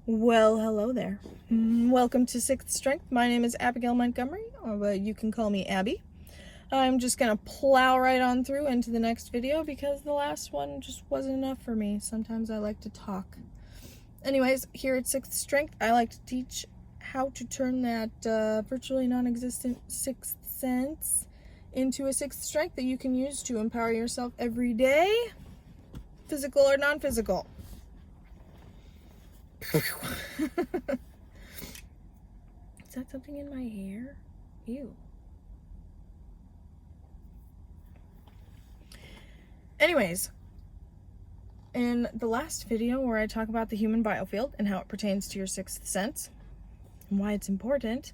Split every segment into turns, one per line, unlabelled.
Well, hello there. Welcome to Sixth Strength. My name is Abigail Montgomery, but you can call me Abby. I'm just gonna plow right on through into the next video because the last one just wasn't enough for me. Sometimes I like to talk. Anyways, here at Sixth Strength, I like to teach how to turn that virtually non-existent sixth sense into a sixth strength that you can use to empower yourself every day, physical or non-physical. Is that something in my hair? Ew. Anyways, in the last video where I talk about the human biofield and how it pertains to your sixth sense and why it's important,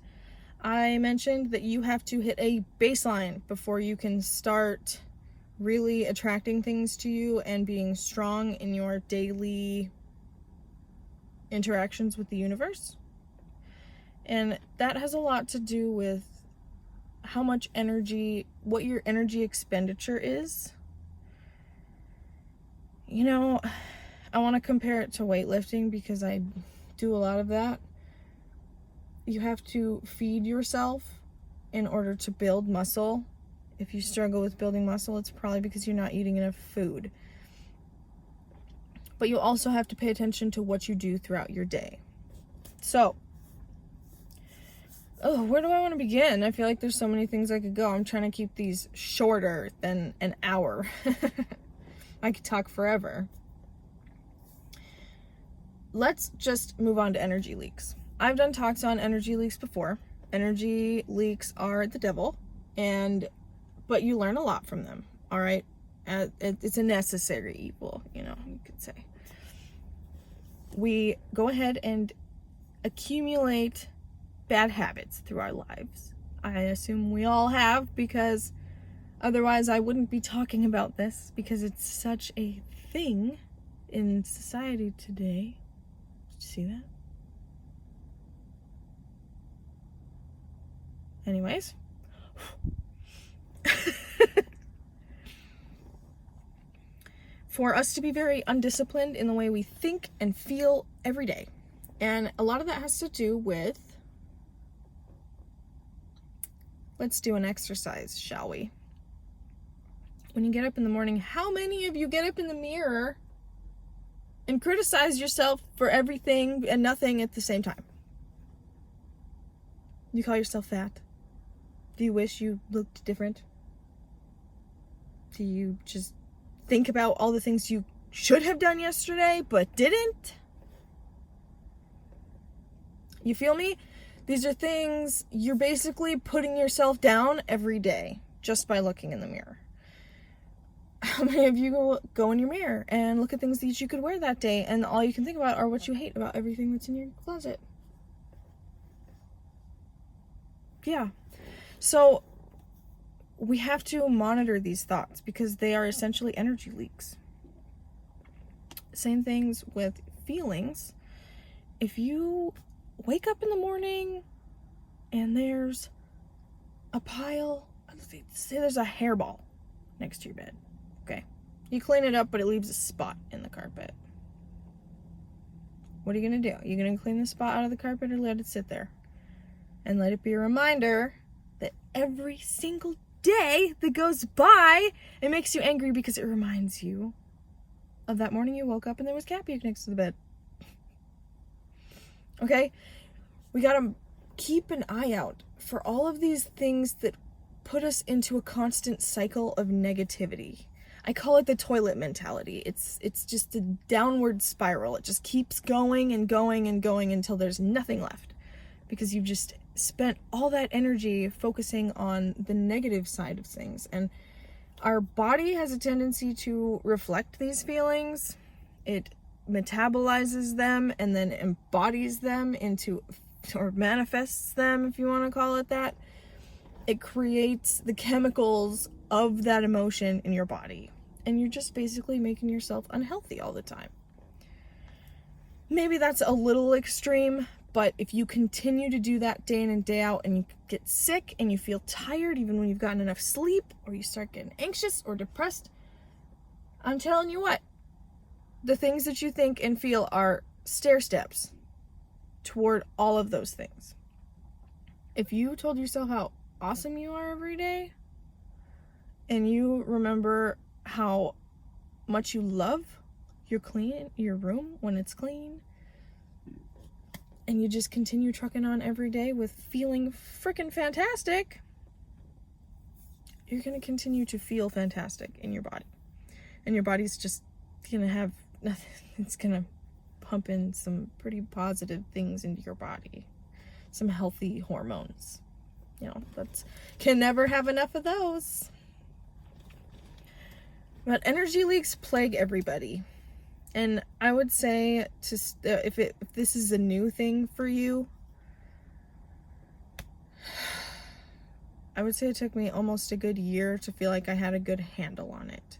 I mentioned that you have to hit a baseline before you can start really attracting things to you and being strong in your daily interactions with the universe. And that has a lot to do with how much energy, what your energy expenditure is. You know, I want to compare it to weightlifting because I do a lot of that. You have to feed yourself in order to build muscle. If you struggle with building muscle, it's probably because you're not eating enough food. But you also have to pay attention to what you do throughout your day. So, where do I want to begin? I feel like there's so many things I could go. I'm trying to keep these shorter than an hour. I could talk forever. Let's just move on to energy leaks. I've done talks on energy leaks before. Energy leaks are the devil, but you learn a lot from them, all right? It's a necessary evil, you could say. We go ahead and accumulate bad habits through our lives. I assume we all have, because otherwise I wouldn't be talking about this, because it's such a thing in society today. Did you see that? Anyways. For us to be very undisciplined in the way we think and feel every day. And a lot of that has to do with, let's do an exercise, shall we? When you get up in the morning, how many of you get up in the mirror and criticize yourself for everything and nothing at the same time? You call yourself fat? Do you wish you looked different? Do you just think about all the things you should have done yesterday but didn't? You feel me? These are things you're basically putting yourself down every day just by looking in the mirror. How many of you go in your mirror and look at things that you could wear that day and all you can think about are what you hate about everything that's in your closet? Yeah. So we have to monitor these thoughts because they are essentially energy leaks. Same things with feelings. If you wake up in the morning and there's a pile, say there's a hairball next to your bed, okay? You clean it up, but it leaves a spot in the carpet. What are you gonna do? Are you gonna clean the spot out of the carpet or let it sit there? And let it be a reminder that every single day that goes by, it makes you angry because it reminds you of that morning you woke up and there was cat puke next to the bed. Okay? We gotta keep an eye out for all of these things that put us into a constant cycle of negativity. I call it the toilet mentality. It's just a downward spiral. It just keeps going and going and going until there's nothing left, because you've just spent all that energy focusing on the negative side of things. And our body has a tendency to reflect these feelings. It metabolizes them and then embodies them into, or manifests them, if you want to call it that. It creates the chemicals of that emotion in your body. And you're just basically making yourself unhealthy all the time. Maybe that's a little extreme, but if you continue to do that day in and day out and you get sick and you feel tired even when you've gotten enough sleep, or you start getting anxious or depressed, I'm telling you what, the things that you think and feel are stair steps toward all of those things. If you told yourself how awesome you are every day, and you remember how much you love your room when it's clean, and you just continue trucking on every day with feeling freaking fantastic, you're going to continue to feel fantastic in your body. And your body's just going to have nothing. It's going to pump in some pretty positive things into your body. Some healthy hormones. Can never have enough of those. But energy leaks plague everybody. And I would say, if this is a new thing for you, I would say it took me almost a good year to feel like I had a good handle on it.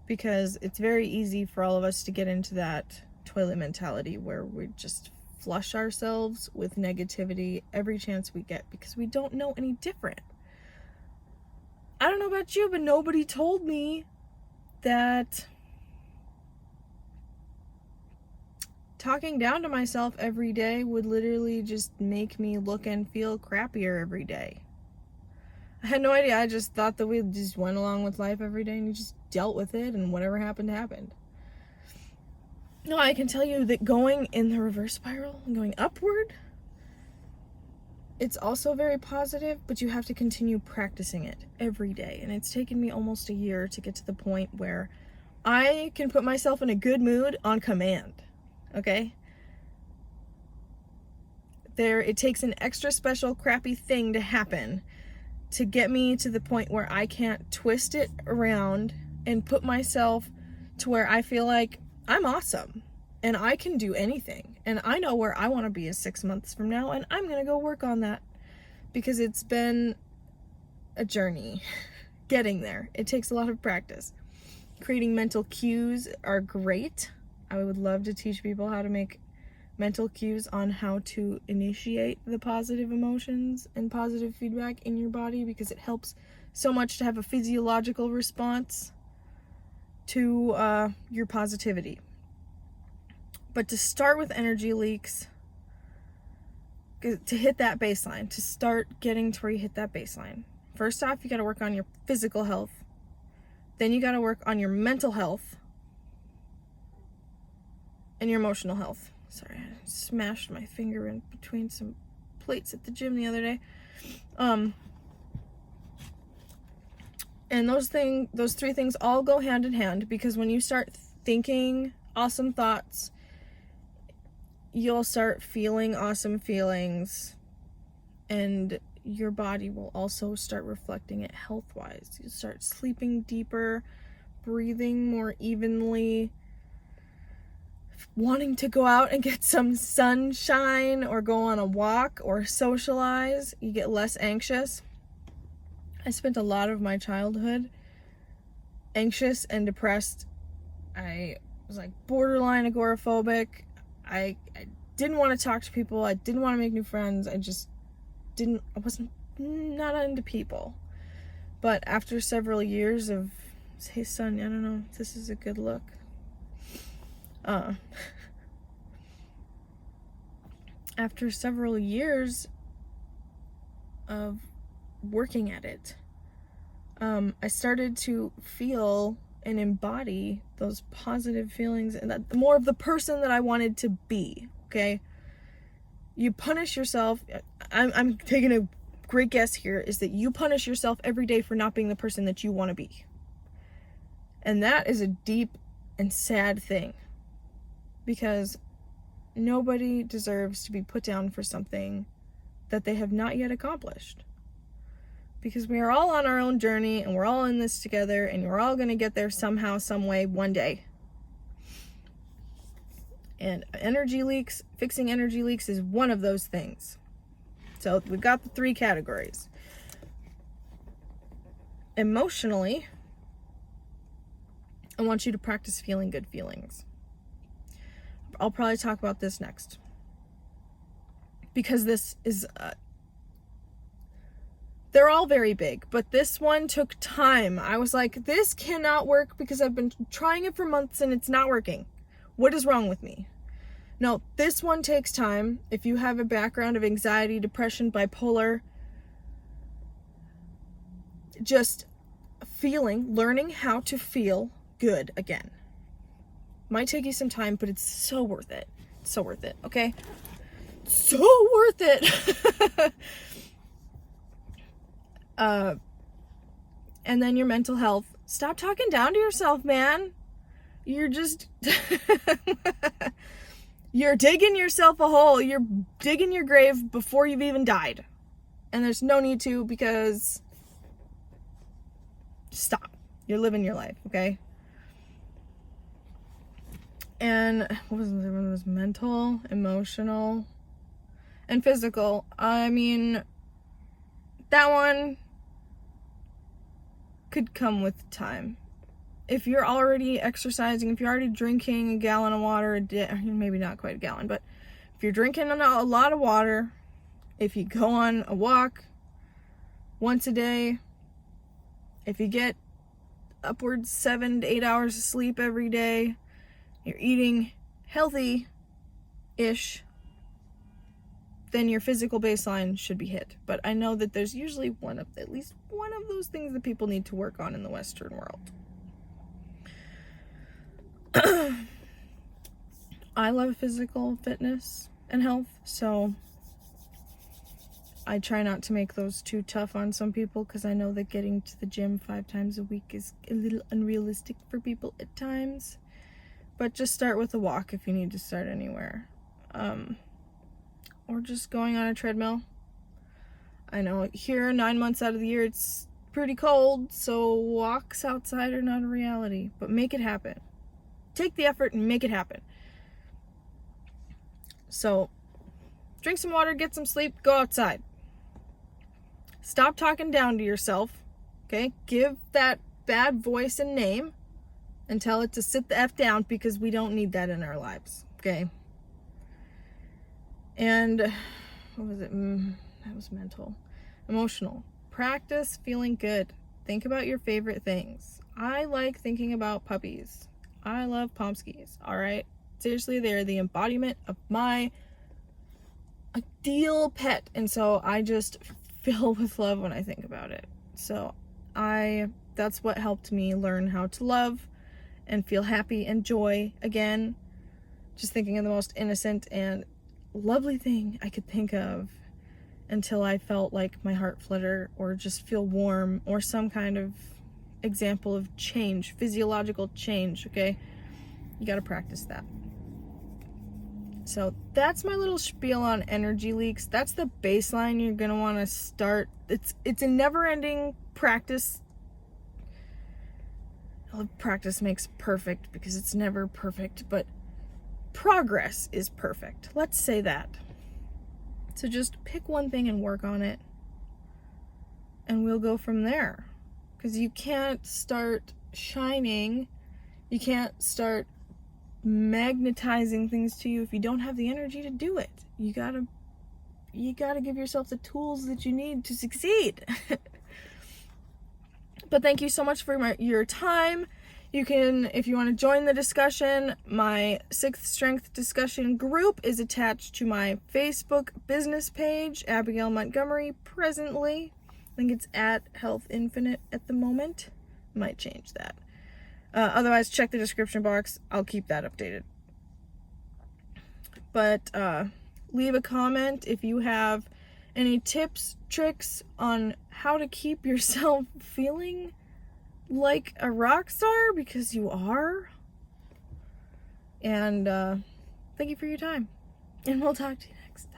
Because it's very easy for all of us to get into that toilet mentality where we just flush ourselves with negativity every chance we get because we don't know any different. I don't know about you, but nobody told me that talking down to myself every day would literally just make me look and feel crappier every day. I had no idea. I just thought that we just went along with life every day and you just dealt with it and whatever happened, happened. No, I can tell you that going in the reverse spiral and going upward, it's also very positive, but you have to continue practicing it every day. And it's taken me almost a year to get to the point where I can put myself in a good mood on command. Okay? It takes an extra special crappy thing to happen to get me to the point where I can't twist it around and put myself to where I feel like I'm awesome and I can do anything and I know where I want to be 6 months from now and I'm going to go work on that because it's been a journey getting there. It takes a lot of practice. Creating mental cues are great. I would love to teach people how to make mental cues on how to initiate the positive emotions and positive feedback in your body because it helps so much to have a physiological response to your positivity. But to start with energy leaks, to hit that baseline, to start getting to where you hit that baseline, first off, you got to work on your physical health. Then you got to work on your mental health and your emotional health. Sorry, I smashed my finger in between some plates at the gym the other day. And those three things all go hand in hand because when you start thinking awesome thoughts, you'll start feeling awesome feelings and your body will also start reflecting it health-wise. You'll start sleeping deeper, breathing more evenly, wanting to go out and get some sunshine or go on a walk or socialize. You get less anxious. I spent a lot of my childhood anxious and depressed. I was like borderline agoraphobic. I didn't want to talk to people. I didn't want to make new friends. I wasn't not into people. But after several years of, hey son, I don't know if this is a good look. After several years of working at it, I started to feel and embody those positive feelings and that more of the person that I wanted to be. Okay, you punish yourself. I'm taking a great guess here is that you punish yourself every day for not being the person that you want to be, and that is a deep and sad thing because nobody deserves to be put down for something that they have not yet accomplished. Because we are all on our own journey and we're all in this together and we're all going to get there somehow, some way, one day. And energy leaks, fixing energy leaks is one of those things. So we've got the 3 categories. Emotionally, I want you to practice feeling good feelings. I'll probably talk about this next. Because this is... they're all very big, but this one took time. I was like, this cannot work because I've been trying it for months and it's not working. What is wrong with me? No, this one takes time. If you have a background of anxiety, depression, bipolar, just learning how to feel good again. Might take you some time, but it's so worth it. It's so worth it, okay? So worth it. And then your mental health. Stop talking down to yourself, man. You're just you're digging yourself a hole. You're digging your grave before you've even died. And there's no need to, because stop. You're living your life, okay? And what was it? It was mental, emotional, and physical. I mean, that one could come with time. If you're already exercising, if you're already drinking a gallon of water a day, maybe not quite a gallon, but if you're drinking a lot of water, if you go on a walk once a day, if you get upwards 7 to 8 hours of sleep every day, you're eating healthy-ish, then your physical baseline should be hit. But I know that there's usually at least one of those things that people need to work on in the Western world. I love physical fitness and health, so I try not to make those too tough on some people, because I know that getting to the gym 5 times a week is a little unrealistic for people at times. But just start with a walk if you need to start anywhere. Or just going on a treadmill. I know here 9 months out of the year it's pretty cold, so walks outside are not a reality, but make it happen. Take the effort and make it happen. So drink some water, get some sleep, go outside. Stop talking down to yourself, okay? Give that bad voice a name and tell it to sit the F down, because we don't need that in our lives, okay? And what was it? That was mental. Emotional. Practice feeling good. Think about your favorite things. I like thinking about puppies. I love Pomskis, all right? Seriously, they're the embodiment of my ideal pet, and so I just fill with love when I think about it. So that's what helped me learn how to love and feel happy and joy again. Just thinking of the most innocent and lovely thing I could think of, until I felt like my heart flutter or just feel warm, or some kind of example of change, physiological change, okay? You gotta practice that. So that's my little spiel on energy leaks. That's the baseline you're gonna want to start. It's a never-ending practice. Well, practice makes perfect, because it's never perfect, but progress is perfect. Let's say that. So just pick one thing and work on it, and we'll go from there. Because you can't start shining, you can't start magnetizing things to you if you don't have the energy to do it. You gotta give yourself the tools that you need to succeed. But thank you so much for your time. You can, if you want to join the discussion, my 6th Strength discussion group is attached to my Facebook business page, Abigail Montgomery, presently. I think it's at Health Infinite at the moment. Might change that. Otherwise, check the description box. I'll keep that updated. But leave a comment if you have any tips, tricks on how to keep yourself feeling like a rock star, because you are. And thank you for your time. And we'll talk to you next time.